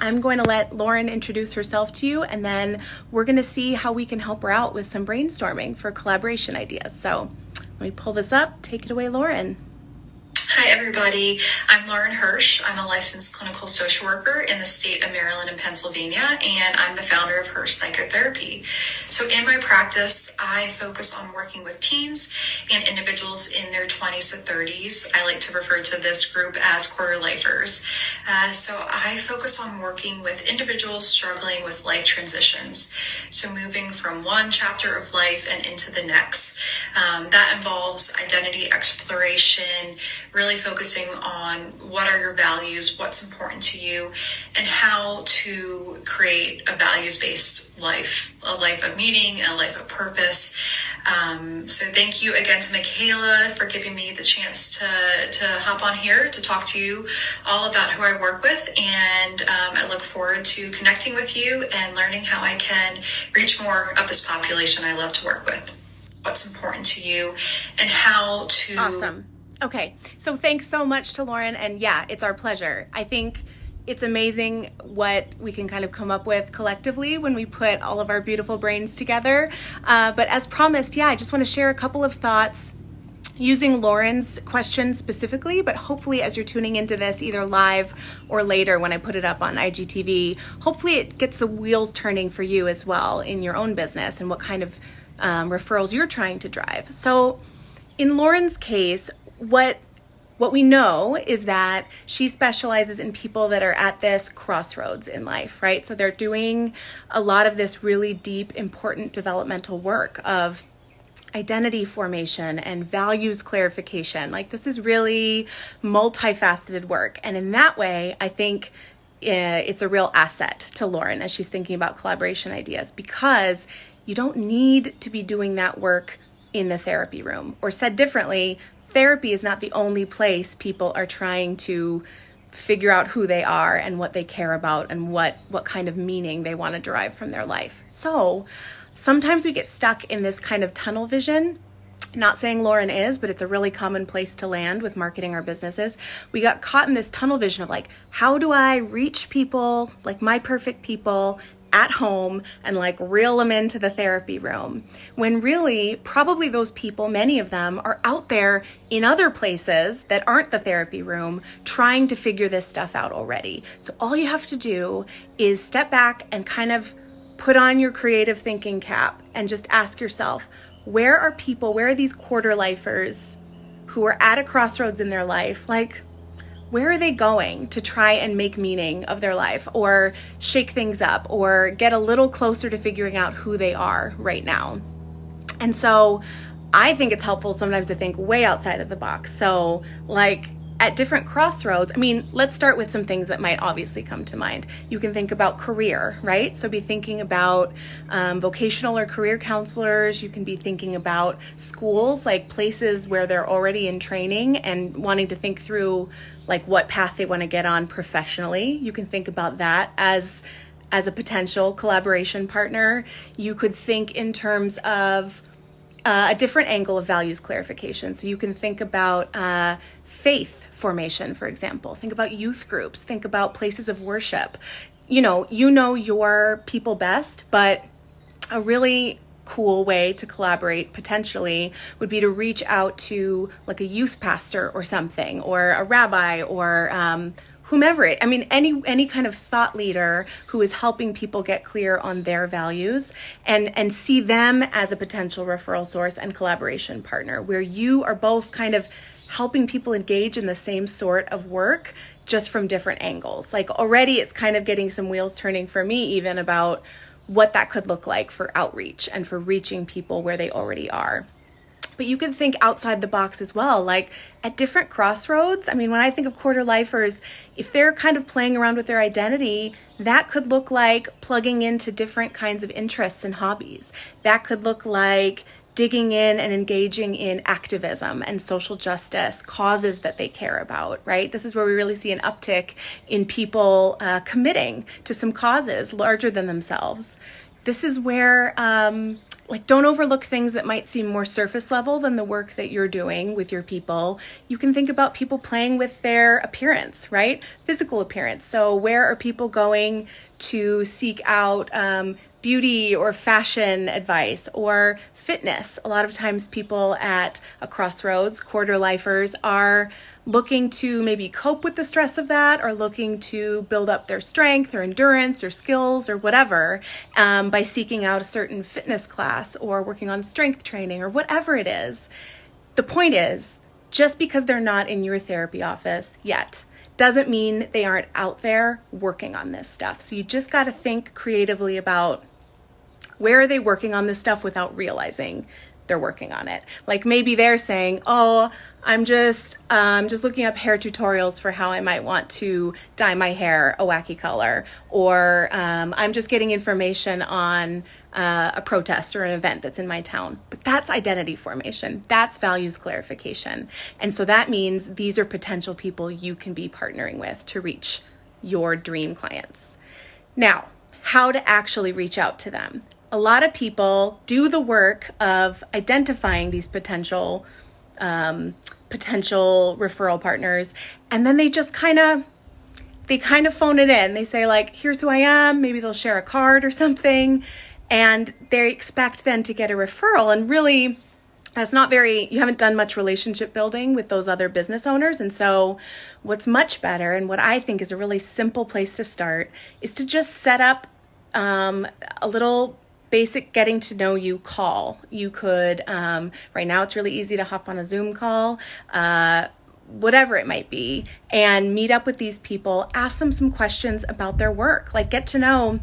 I'm going to let Lauren introduce herself to you, and then we're going to see how we can help her out with some brainstorming for collaboration ideas. So let me pull this up. Take it away, Lauren. Hi, everybody. I'm Lauren Hirsch. I'm a licensed clinical social worker in the state of Maryland and Pennsylvania, and I'm the founder of Hirsch Psychotherapy. So in my practice, I focus on working with teens and individuals in their 20s to 30s. I like to refer to this group as quarter lifers. So I focus on working with individuals struggling with life transitions. So moving from one chapter of life and into the next. That involves identity exploration, really focusing on what are your values, what's important to you, and how to create a values-based life, a life of meaning, a life of purpose. So thank you again to Michaela for giving me the chance to hop on here to talk to you all about who I work with. And I look forward to connecting with you and learning how I can reach more of this population I love to work with. What's important to you and how to... Awesome. Okay, so thanks so much to Lauren, and yeah, it's our pleasure. I think it's amazing what we can kind of come up with collectively when we put all of our beautiful brains together. But as promised, yeah, I just want to share a couple of thoughts using Lauren's question specifically, but hopefully as you're tuning into this either live or later when I put it up on IGTV, hopefully it gets the wheels turning for you as well in your own business and what kind of referrals you're trying to drive. So in Lauren's case, what we know is that she specializes in people that are at this crossroads in life, right? So they're doing a lot of this really deep, important developmental work of identity formation and values clarification. Like, this is really multifaceted work. And in that way, I think it's a real asset to Lauren as she's thinking about collaboration ideas, because you don't need to be doing that work in the therapy room. Or said differently, therapy is not the only place people are trying to figure out who they are and what they care about and what kind of meaning they want to derive from their life. So sometimes we get stuck in this kind of tunnel vision. Not saying Lauren is, but it's a really common place to land with marketing our businesses. We got caught in this tunnel vision of like, how do I reach people, like my perfect people, at home and like reel them into the therapy room, when really probably those people, many of them, are out there in other places that aren't the therapy room trying to figure this stuff out already. So all you have to do is step back and kind of put on your creative thinking cap and just ask yourself, where are people, where are these quarter lifers who are at a crossroads in their life? Like, where are they going to try and make meaning of their life or shake things up or get a little closer to figuring out who they are right now? And so I think it's helpful sometimes to think way outside of the box. So like at different crossroads, I mean, let's start with some things that might obviously come to mind. You can think about career, right? So be thinking about vocational or career counselors. You can be thinking about schools, like places where they're already in training and wanting to think through like what path they want to get on professionally. You can think about that as a potential collaboration partner. You could think in terms of a different angle of values clarification. So you can think about faith formation, for example. Think about youth groups. Think about places of worship. You know your people best, but a really cool way to collaborate potentially would be to reach out to like a youth pastor or something, or a rabbi, or whomever it, I mean, any kind of thought leader who is helping people get clear on their values, and see them as a potential referral source and collaboration partner, where you are both kind of helping people engage in the same sort of work, just from different angles. Like already it's kind of getting some wheels turning for me even about what that could look like for outreach and for reaching people where they already are. But you can think outside the box as well, like at different crossroads. I mean, when I think of quarter lifers, if they're kind of playing around with their identity, that could look like plugging into different kinds of interests and hobbies. That could look like digging in and engaging in activism and social justice causes that they care about, right? This is where we really see an uptick in people committing to some causes larger than themselves. This is where like, don't overlook things that might seem more surface level than the work that you're doing with your people. You can think about people playing with their appearance, right? Physical appearance. So where are people going to seek out beauty or fashion advice or fitness? A lot of times people at a crossroads, quarter lifers, are looking to maybe cope with the stress of that, or looking to build up their strength or endurance or skills or whatever, by seeking out a certain fitness class or working on strength training or whatever it is. The point is, just because they're not in your therapy office yet doesn't mean they aren't out there working on this stuff. So you just got to think creatively about, where are they working on this stuff without realizing they're working on it? Like, maybe they're saying, oh, I'm just looking up hair tutorials for how I might want to dye my hair a wacky color, or I'm just getting information on a protest or an event that's in my town. But that's identity formation. That's values clarification. And so that means these are potential people you can be partnering with to reach your dream clients. Now, how to actually reach out to them. A lot of people do the work of identifying these potential referral partners, and then they just kind of phone it in. They say, like, here's who I am. Maybe they'll share a card or something, and they expect then to get a referral. And really, that's not you haven't done much relationship building with those other business owners. And so what's much better, and what I think is a really simple place to start, is to just set up a little basic getting to know you call. You could, right now it's really easy to hop on a Zoom call, whatever it might be, and meet up with these people, ask them some questions about their work, like get to know,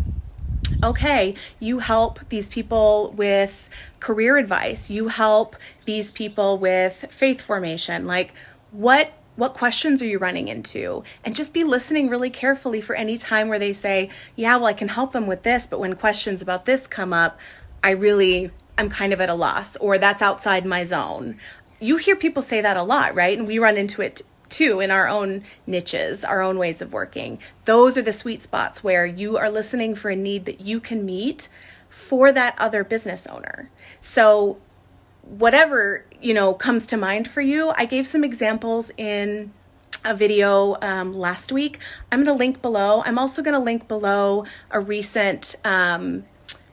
okay, you help these people with career advice, you help these people with faith formation, like what questions are you running into? And just be listening really carefully for any time where they say, yeah, well, I can help them with this, but when questions about this come up, I'm kind of at a loss, or that's outside my zone. You hear people say that a lot, right? And we run into it too in our own niches, our own ways of working. Those are the sweet spots where you are listening for a need that you can meet for that other business owner. So whatever, comes to mind for you. I gave some examples in a video last week. I'm going to link below. I'm also going to link below a recent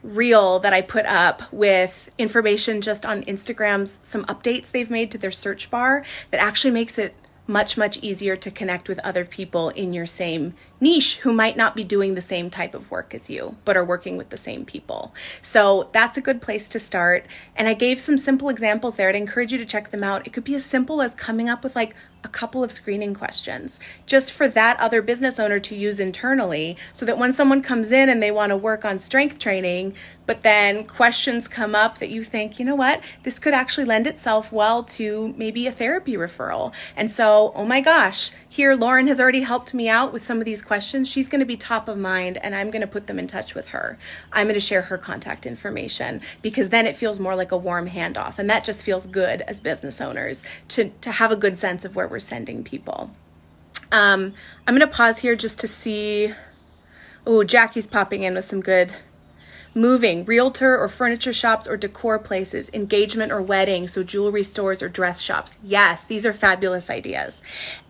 reel that I put up with information just on Instagram's, some updates they've made to their search bar that actually makes it much, much easier to connect with other people in your same niche who might not be doing the same type of work as you, but are working with the same people. So that's a good place to start. And I gave some simple examples there. I'd encourage you to check them out. It could be as simple as coming up with like a couple of screening questions just for that other business owner to use internally, so that when someone comes in and they want to work on strength training, but then questions come up that you think, you know what, this could actually lend itself well to maybe a therapy referral. And so, oh my gosh, here Lauren has already helped me out with some of these questions. She's going to be top of mind, and I'm going to put them in touch with her. I'm going to share her contact information, because then it feels more like a warm handoff, and that just feels good as business owners to have a good sense of where we're sending people. I'm going to pause here just to see. Oh, Jackie's popping in with some good. Moving, realtor or furniture shops or decor places, engagement or wedding, so jewelry stores or dress shops. Yes, these are fabulous ideas.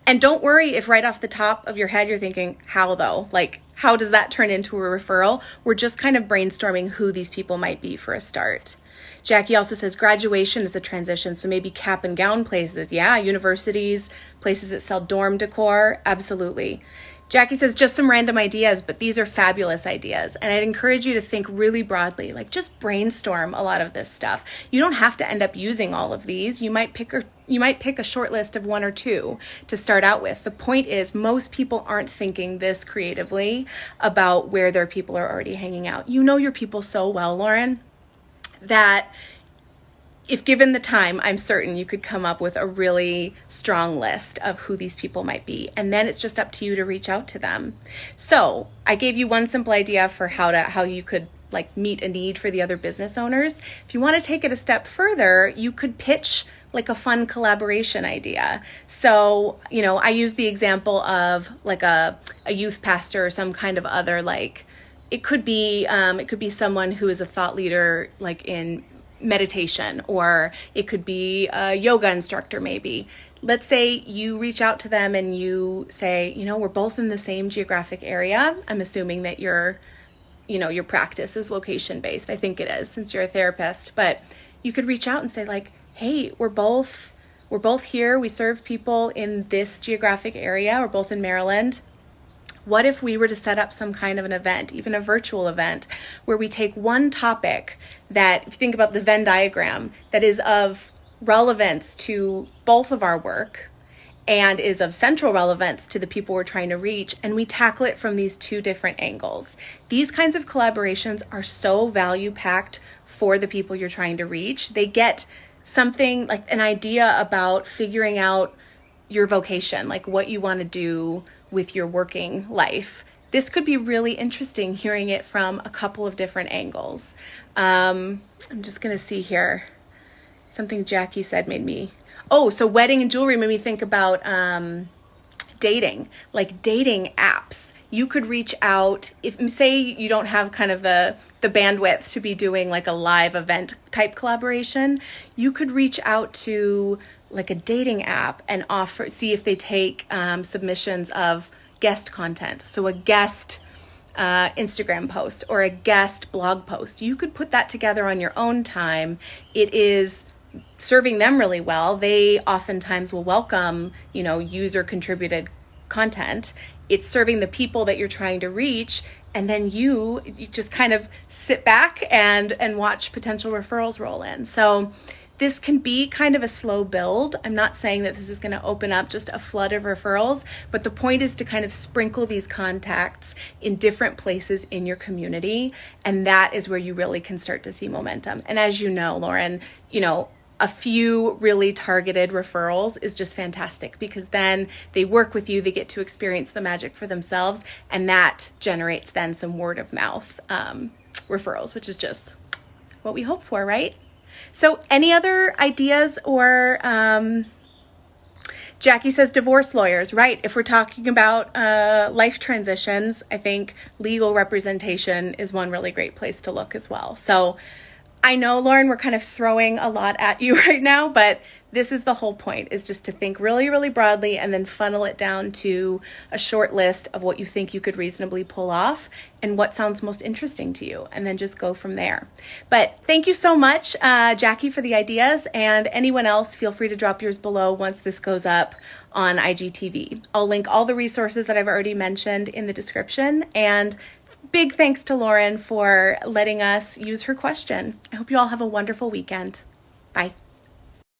And don't worry if right off the top of your head you're thinking, how though? Like, how does that turn into a referral? We're just kind of brainstorming who these people might be for a start. Jackie also says graduation is a transition, so maybe cap and gown places. Yeah, universities, places that sell dorm decor, absolutely. Jackie says just some random ideas, but these are fabulous ideas. And I'd encourage you to think really broadly, like just brainstorm a lot of this stuff. You don't have to end up using all of these. You might pick a short list of one or two to start out with. The point is, most people aren't thinking this creatively about where their people are already hanging out. You know your people so well, Lauren, that if given the time, I'm certain you could come up with a really strong list of who these people might be. And then it's just up to you to reach out to them. So I gave you one simple idea for how you could like meet a need for the other business owners. If you want to take it a step further, you could pitch like a fun collaboration idea. So, I use the example of like a youth pastor or some kind of other, like, it could be someone who is a thought leader, like in meditation, or it could be a yoga instructor maybe. Let's say you reach out to them and you say, we're both in the same geographic area. I'm assuming that your practice is location based. I think it is, since you're a therapist. But you could reach out and say like, hey, we're both here. We serve people in this geographic area. We're both in Maryland. What if we were to set up some kind of an event, even a virtual event, where we take one topic that, if you think about the Venn diagram, that is of relevance to both of our work and is of central relevance to the people we're trying to reach, and we tackle it from these two different angles. These kinds of collaborations are so value-packed for the people you're trying to reach. They get something like an idea about figuring out your vocation, like what you want to do with your working life. This could be really interesting, hearing it from a couple of different angles. I'm just going to see here. Something Jackie said made me... so wedding and jewelry made me think about dating, like dating apps. You could reach out, if say you don't have kind of the bandwidth to be doing like a live event type collaboration, you could reach out to like a dating app and see if they take submissions of guest content. So a guest Instagram post or a guest blog post. You could put that together on your own time. It is serving them really well. They oftentimes will welcome, user contributed content. It's serving the people that you're trying to reach. And then you just kind of sit back and watch potential referrals roll in. So this can be kind of a slow build. I'm not saying that this is going to open up just a flood of referrals, but the point is to kind of sprinkle these contacts in different places in your community. And that is where you really can start to see momentum. And as you know, Lauren, a few really targeted referrals is just fantastic, because then they work with you, they get to experience the magic for themselves, and that generates then some word of mouth referrals, which is just what we hope for, right? So any other ideas? Or Jackie says divorce lawyers, right? If we're talking about life transitions, I think legal representation is one really great place to look as well. So I know, Lauren, we're kind of throwing a lot at you right now, but this is the whole point, is just to think really, really broadly and then funnel it down to a short list of what you think you could reasonably pull off and what sounds most interesting to you, and then just go from there. But thank you so much, Jackie, for the ideas, and anyone else, feel free to drop yours below once this goes up on IGTV. I'll link all the resources that I've already mentioned in the description, and big thanks to Lauren for letting us use her question. I hope you all have a wonderful weekend. Bye.